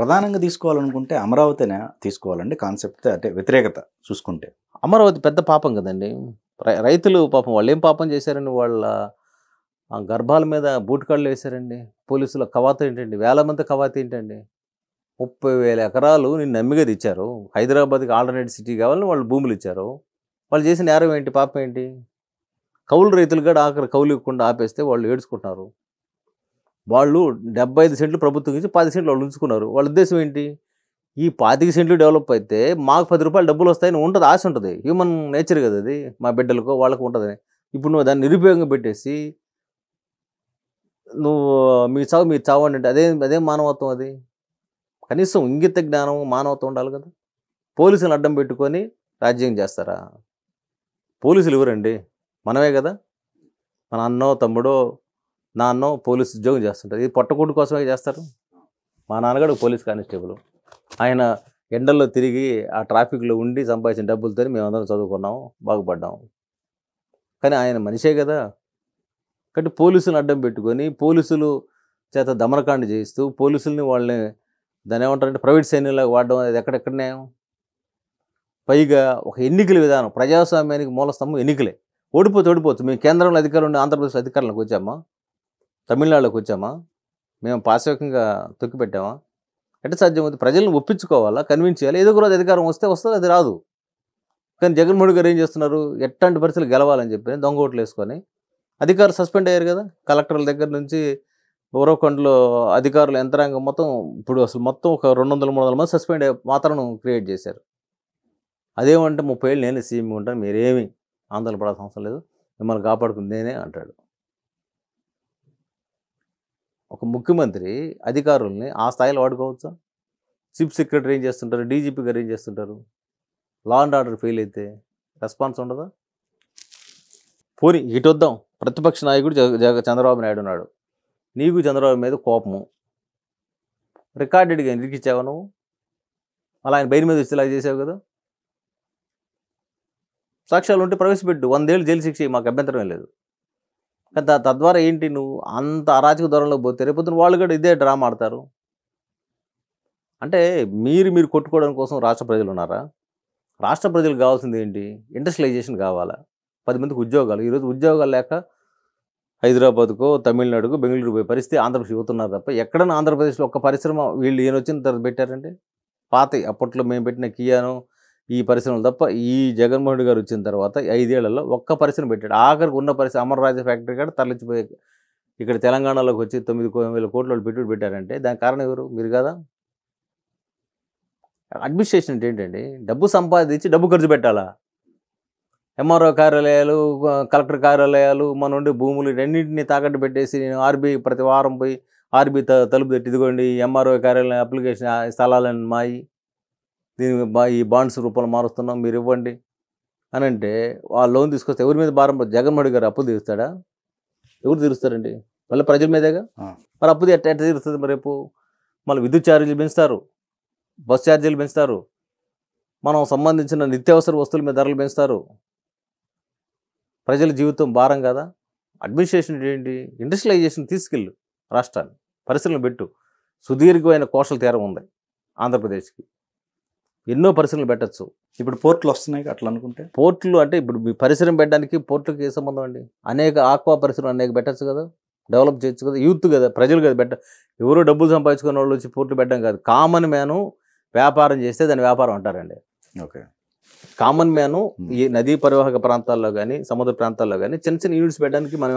ప్రధానంగా తీసుకోవాలనుకుంటే అమరావతినే తీసుకోవాలండి కాన్సెప్ట్ అంటే వ్యతిరేకత చూసుకుంటే. అమరావతి పెద్ద పాపం కదండీ! రైతులు పాపం వాళ్ళేం పాపం చేశారండి? వాళ్ళ గర్భాల మీద బూటకళ్ళేసారండి. పోలీసుల కవాతు ఏంటండి? వేల మంది కవాతు ఏంటండి? 30,000 ఎకరాలు నిన్ను నమ్మి కదా ఇచ్చారు. హైదరాబాద్‌కి ఆల్టర్‌నేట్ సిటీ కావాలని వాళ్ళు భూములిచ్చారు. వాళ్ళు చేసిన నేరం ఏంటి? పాపం ఏంటి? కౌలు రైతులు కూడా ఆఖరి కౌలు ఇవ్వకుండా ఆపేస్తే వాళ్ళు ఏడ్చుకుంటున్నారు. వాళ్ళు 75 సెంట్లు ప్రభుత్వం ఇచ్చి 10 సెంట్లు వాళ్ళు ఉంచుకున్నారు. వాళ్ళ ఉద్దేశ్యం ఏంటి? ఈ 25 సెంట్లు డెవలప్ అయితే మాకు రూ. 10 డబ్బులొస్తాయని ఉంటది. ఆశ ఉంటది. హ్యూమన్ నేచర్ కదా అది. మా బిడ్డలకో వాళ్ళకో ఉంటదని. ఇప్పుడు నువ్వు దాన్ని నిరుపయోగంగా పెట్టేసి నువ్వు మీరు చావండి అంటే అదేం మానవత్వం అది? కనీసం ఇంగిత జ్ఞానం, మానవత్వం ఉండాలి కదా! పోలీసులను అడ్డం పెట్టుకొని రాజ్యం చేస్తారా? పోలీసులు ఎవరండి? మనమే కదా! మన అన్నో, తమ్ముడో, నాన్నో పోలీసు ఉద్యోగం చేస్తుంటారు. ఇది పొట్టకూటి కోసమే చేస్తారు. మా నాన్నగాడు పోలీస్ కానిస్టేబుల్. ఆయన ఎండల్లో తిరిగి ఆ ట్రాఫిక్‌లో ఉండి సంపాదించిన డబ్బులతోని మేమందరం చదువుకున్నాము, బాగుపడ్డాము. కానీ ఆయన మనిషే కదా! కాబట్టి పోలీసులను అడ్డం పెట్టుకొని, పోలీసులు చేత దమనకాండ చేయిస్తూ, పోలీసుల్ని వాళ్ళని దాన్నేమంటారంటే ప్రైవేట్ సైన్యంలాగా వాడడం అనేది ఎక్కడ న్యాయం? పైగా ఒక ఎన్నికల విధానం, ప్రజాస్వామ్యానికి మూల స్తంభం ఎన్నికలే. ఓడిపోవచ్చు. మేము కేంద్రంలో అధికారం ఉండి ఆంధ్రప్రదేశ్‌లో అధికారంలోకి వచ్చామా? తమిళనాడులోకి వచ్చామా? మేము పాశవికంగా తొక్కిపెట్టామా? ఎట్ట సాధ్యమవుతుంది? ప్రజలను ఒప్పించుకోవాలా? కన్విన్స్ చేయాలి. ఏదో ఒక రోజు అధికారం వస్తది, అది రాదు. కానీ జగన్మోహన్ గారు ఏం చేస్తున్నారు? ఎట్టాంటి పరిస్థితులు గెలవాలని చెప్పి దొంగ ఓట్లేసుకొని అధికారులు సస్పెండ్ అయ్యారు కదా! కలెక్టర్ల దగ్గర నుంచి ఉరవకొండలో అధికారుల యంత్రాంగం మొత్తం ఇప్పుడు అసలు మొత్తం ఒక 200, 300 మంది సస్పెండ్ అయ్యే వాతావరణం క్రియేట్ చేశారు. అదేమంటే 30 ఏళ్ళు నేనే సీఎంగా ఉంటాను, మీరేమి ఆందోళన పడాల్సిన అవసరం లేదు, మిమ్మల్ని కాపాడుకుంది నేనే అంటాడు. ఒక ముఖ్యమంత్రి అధికారుల్ని ఆ స్థాయిలో వాడుకోవచ్చా? చీఫ్ సెక్రటరీ ఏం చేస్తుంటారు? డీజీపీ గారు ఏం చేస్తుంటారు? లా అండ్ ఆర్డర్ ఫెయిల్ అయితే రెస్పాన్స్ ఉండదా? పోనీ ఇటొద్దాం, ప్రతిపక్ష నాయకుడు చంద్రబాబు నాయుడు ఉన్నాడు. నీకు చంద్రబాబు మీద కోపము, రికార్డెడ్గా ఇరికిచ్చావా నువ్వు? అలా ఆయన బయట మీద వచ్చి ఇలా చేసావు కదా! సాక్ష్యాలు ఉంటే ప్రవేశపెట్టు, 100 ఏళ్ళు జైలు శిక్ష మాకు అభ్యంతరం లేదు. కానీ తద్వారా ఏంటి, నువ్వు అంత అరాచక ధోరణిలోకి పోతే రేపొద్దున వాళ్ళు కూడా ఇదే డ్రామా ఆడతారు. అంటే మీరు కొట్టుకోవడం కోసం రాష్ట్ర ప్రజలు ఉన్నారా? రాష్ట్ర ప్రజలకు కావాల్సింది ఏంటి? ఇండస్ట్రియలైజేషన్ కావాలా? 10 మందికి ఉద్యోగాలు. ఈరోజు ఉద్యోగాలు లేక హైదరాబాద్కో, తమిళనాడుకో, బెంగళూరు పోయే పరిస్థితి ఆంధ్రప్రదేశ్ యువతున్నారు తప్ప ఎక్కడన్నా ఆంధ్రప్రదేశ్లో ఒక్క పరిశ్రమ వీళ్ళు ఈయన వచ్చిన తర్వాత పెట్టారంటే పాతయి అప్పట్లో మేము పెట్టిన కియాను ఈ పరిశ్రమలు తప్ప ఈ జగన్మోహన్ రెడ్డి గారు వచ్చిన తర్వాత 5 ఏళ్లలో ఒక్క పరిశ్రమ పెట్టాడు. ఆఖరికి ఉన్న పరిశ్రమ అమరరాజా ఫ్యాక్టరీ కూడా తరలించిపోయి ఇక్కడ తెలంగాణలోకి వచ్చి 9,000 కోట్ల పెట్టుబడి పెట్టారంటే దానికి కారణం ఎవరు? మీరు కదా! అడ్మినిస్ట్రేషన్ అంటే ఏంటండి? డబ్బు సంపాదించి డబ్బు ఖర్చు పెట్టాలా? ఎంఆర్ఓ కార్యాలయాలు, కలెక్టర్ కార్యాలయాలు, మన ఉండే భూములు ఇవన్నింటినీ తాకట్టు పెట్టేసి నేను ఆర్బీ ప్రతి వారం పోయి ఆర్బీ తలుపు తట్టి ఇదిగోండి ఎంఆర్ఓ కార్యాలయం అప్లికేషన్ స్థలాలను మాయి దీని ఈ బాండ్స్ రూపంలో మారుస్తున్నాం, మీరు ఇవ్వండి అని అంటే వాళ్ళు లోన్ తీసుకొస్తే ఎవరి మీద భారం? జగన్మోహన్ రెడ్డి గారు అప్పులు తీరుస్తాడా? ఎవరు తీరుస్తారండి? మళ్ళీ ప్రజల మీదేగా. మరి అప్పు ఎట్ట తీరుస్తుంది? మరి రేపు మళ్ళీ విద్యుత్ ఛార్జీలు పెంచుతారు, బస్ ఛార్జీలు పెంచుతారు, మనం సంబంధించిన నిత్యావసర వస్తువుల మీద ధరలు పెంచుతారు. ప్రజల జీవితం భారం కదా. అడ్మినిస్ట్రేషన్ ఏంటి? ఇండస్ట్రియలైజేషన్ తీసుకెళ్ళు, రాష్ట్రాన్ని పరిశ్రమలు పెట్టు. సుదీర్ఘమైన కోస్టల్ తీరం ఉంది ఆంధ్రప్రదేశ్కి, ఎన్నో పరిశ్రమలు పెట్టచ్చు. ఇప్పుడు పోర్టులు వస్తున్నాయి అట్లా అనుకుంటే. పోర్టులు అంటే ఇప్పుడు మీ పరిశ్రమ పెట్టడానికి పోర్టులకి ఏ సంబంధం అండి? అనేక ఆక్వా పరిశ్రమలు అనేక పెట్టచ్చు కదా, డెవలప్ చేయొచ్చు కదా. యూత్ కదా, ప్రజలు కదా ఎవరో డబ్బులు సంపాదించుకున్న వాళ్ళు వచ్చి పోర్టులు పెట్టడం కాదు. కామన్ మ్యాను వ్యాపారం చేస్తే దాన్ని వ్యాపారం అంటారండి. ఓకే. కామన్ మ్యాను ఈ నదీ పరివాహక ప్రాంతాల్లో కానీ సముద్ర ప్రాంతాల్లో కానీ చిన్న చిన్న యూనిట్స్ పెట్టడానికి మనం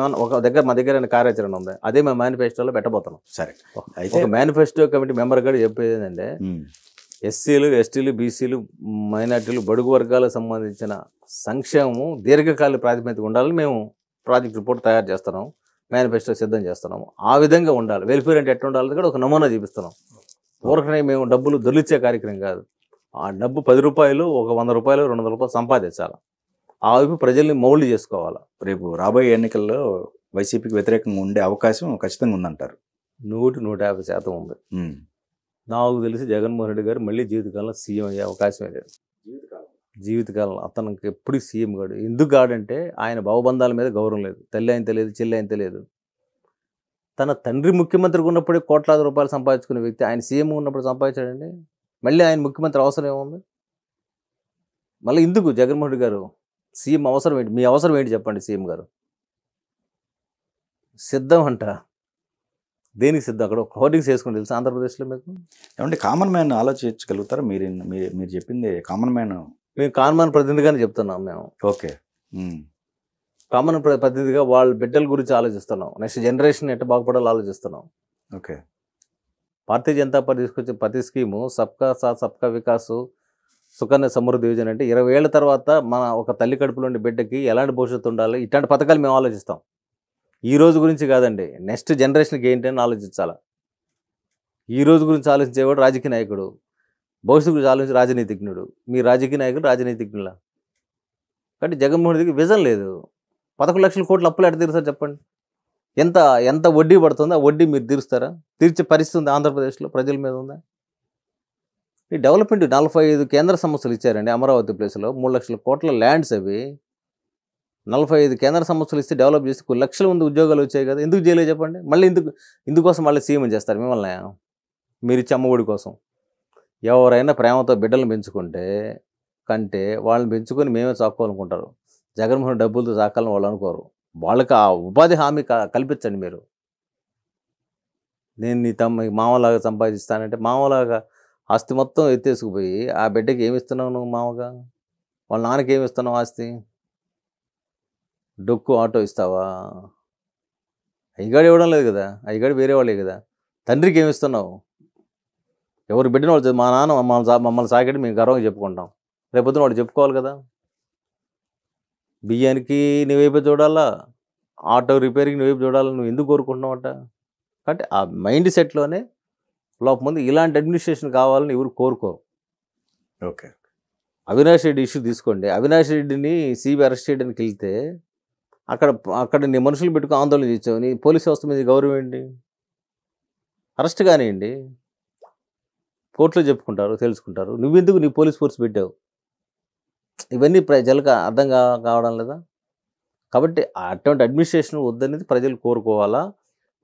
మా దగ్గర కార్యాచరణ ఉంది. అదే మేము మేనిఫెస్టోలో పెట్టబోతున్నాం. సరే, అయితే ఒక మేనిఫెస్టో కమిటీ మెంబర్ కూడా చెప్పేది ఏంటంటే ఎస్సీలు, ఎస్టీలు, బీసీలు, మైనార్టీలు, బడుగు వర్గాలకు సంబంధించిన సంక్షేమము దీర్ఘకాలిక ప్రాతిపదిక ఉండాలని మేము ప్రాజెక్ట్ రిపోర్ట్ తయారు చేస్తున్నాం, మేనిఫెస్టో సిద్ధం చేస్తున్నాము. ఆ విధంగా ఉండాలి. వెల్ఫేర్ అంటే ఎట్లా ఉండాలని కూడా ఒక నమూనా చూపిస్తున్నాం. ఊరకనే మేము డబ్బులు దొరికిచ్చే కార్యక్రమం కాదు. ఆ డబ్బు 10 రూపాయలు, ఒక 100 రూపాయలు, 200 రూపాయలు సంపాదించాలి. ఆ వైపు ప్రజల్ని మౌల్డ్ చేసుకోవాలి. రేపు రాబోయే ఎన్నికల్లో వైసీపీకి వ్యతిరేకంగా ఉండే అవకాశం ఖచ్చితంగా ఉందంటారు? 100-150% ఉంది. నాకు తెలిసి జగన్మోహన్ రెడ్డి గారు మళ్ళీ జీవితకాలంలో సీఎం అయ్యే అవకాశమే లేదు. జీవితకాలంలో అతనికి ఎప్పుడు సీఎం కాడు. ఎందుకు కాడంటే ఆయన భావబంధాల మీద గౌరవం లేదు. తల్లి ఆయన తెలియదు, చెల్లి ఆయన తెలియదు. తన తండ్రి ముఖ్యమంత్రిగా ఉన్నప్పుడే కోట్లాది రూపాయలు సంపాదించుకునే వ్యక్తి ఆయన సీఎం ఉన్నప్పుడు సంపాదించాడండి. మళ్ళీ ఆయన ముఖ్యమంత్రి అవసరం ఏముంది? మళ్ళీ ఎందుకు జగన్మోహన్ రెడ్డి గారు సీఎం అవసరం ఏంటి? మీ అవసరం ఏంటి చెప్పండి సీఎం గారు? సిద్ధం అంట. దేనికి సిద్ధం? అక్కడ హోర్డింగ్స్ వేసుకుని తెలుసా ఆంధ్రప్రదేశ్లో మీకు? ఏమంటే కామన్ మ్యాన్ ఆలోచించగలుగుతారా? మీరు మీరు చెప్పింది కామన్ మ్యాన్. మేము కామన్ ప్రతినిధిగానే చెప్తున్నాం. మేము ఓకే. కామన్ ప్రతినిధిగా వాళ్ళ బిడ్డల గురించి ఆలోచిస్తున్నాం. నెక్స్ట్ జనరేషన్ ఎట్లా బాగుపడాలో ఆలోచిస్తున్నాం. ఓకే. భారతీయ జనతా పార్టీ తీసుకొచ్చే ప్రతి స్కీము సబ్కా సాత్ సబ్కా వికాస్, సుకన్య సమృద్ధి యోజన అంటే 20 ఏళ్ల తర్వాత మన ఒక తల్లి కడుపులో ఉండే బిడ్డకి ఎలాంటి భవిష్యత్తు ఉండాలి, ఇట్లాంటి పథకాలు మేము ఆలోచిస్తాం. ఈ రోజు గురించి కాదండి, నెక్స్ట్ జనరేషన్కి ఏంటి అని ఆలోచించాలా. ఈ రోజు గురించి ఆలోచించేవాడు రాజకీయ నాయకుడు, భవిష్యత్తు గురించి ఆలోచించే రాజనీతిజ్ఞుడు. మీ రాజకీయ నాయకుడు రాజనీతిజ్ఞుల. కాబట్టి జగన్మోహన్ రెడ్డికి విజన్ లేదు. 11 లక్షల కోట్లు అప్పులు ఎట్లా తీరుస్తారు చెప్పండి? ఎంత ఎంత వడ్డీ పడుతుందో ఆ వడ్డీ మీరు తీరుస్తారా? తీర్చే పరిస్థితి ఉంది ఆంధ్రప్రదేశ్లో? ప్రజల మీద ఉందా? ఈ డెవలప్మెంట్ 45 కేంద్ర సంస్థలు ఇచ్చారండి అమరావతి ప్లేస్లో. 3 లక్షల కోట్ల ల్యాండ్స్ అవి. 45 కేంద్ర సంస్థలు ఇస్తే డెవలప్ చేసి కొన్ని లక్షల మంది ఉద్యోగాలు వచ్చాయి కదా, ఎందుకు చేయలేదు చెప్పండి? మళ్ళీ ఇందుకోసం మళ్ళీ సీఎం చేస్తారు మిమ్మల్ని మీరు ఇచ్చే అమ్మఒడి కోసం. ఎవరైనా ప్రేమతో బిడ్డలను పెంచుకుంటే కంటే వాళ్ళని పెంచుకొని మేమే చాక్కోవాలనుకుంటారు. జగన్మోహన్ డబ్బులతో చాకాలని వాళ్ళు అనుకోరు. వాళ్ళకి ఆ ఉపాధి హామీ కల్పించండి మీరు. నేను నీ మామలాగా సంపాదిస్తానంటే మామలాగా ఆస్తి మొత్తం ఎత్తేసుకుపోయి ఆ బిడ్డకి ఏమి ఇస్తున్నావు నువ్వు మామగా? వాళ్ళ నాన్నకి ఏమి ఇస్తున్నావు ఆస్తి? డొక్కు ఆటో ఇస్తావా? అయ్యగాడు ఇవ్వడం లేదు కదా, అయ్యగాడు వేరే వాళ్ళే కదా. తండ్రికి ఏమి ఇస్తున్నావు? ఎవరు బిడ్డన వాళ్ళు మా నాన్న మమ్మల్ని సాగడి మేము గర్వంగా చెప్పుకుంటాం. రేపొద్దున వాడు చెప్పుకోవాలి కదా. బియ్యానికి నువ్వేపో చూడాలా, ఆటో రిపేర్కి నువ్వేపు చూడాలా, నువ్వు ఎందుకు కోరుకుంటున్నావు అంట. కాబట్టి ఆ మైండ్ సెట్లోనే లోపల ముందు ఇలాంటి అడ్మినిస్ట్రేషన్ కావాలని ఎవరు కోరుకోరు. ఓకే. అవినాష్ రెడ్డి ఇష్యూ తీసుకోండి. అవినాష్ రెడ్డిని సిబిఐ అరెస్ట్ చేయడానికి వెళ్తే అక్కడ నీ మనుషులు పెట్టుకుని ఆందోళన చేసావు. నీ పోలీస్ వ్యవస్థ మీద గౌరవం ఏంటి? అరెస్ట్ కానివ్వండి, కోర్టులో చెప్పుకుంటారు, తెలుసుకుంటారు. నువ్వెందుకు నీ పోలీస్ ఫోర్స్ పెట్టావు? ఇవన్నీ ప్రజలకు అర్థం కావడం లేదా? కాబట్టి అటువంటి అడ్మినిస్ట్రేషన్ వద్దనేది ప్రజలు కోరుకోవాలా.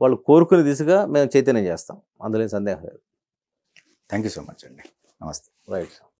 వాళ్ళు కోరుకునే దిశగా మేము చైతన్యం చేస్తాం, అందులో సందేహం లేదు. థ్యాంక్ యూ సో మచ్ అండి. నమస్తే. రైట్.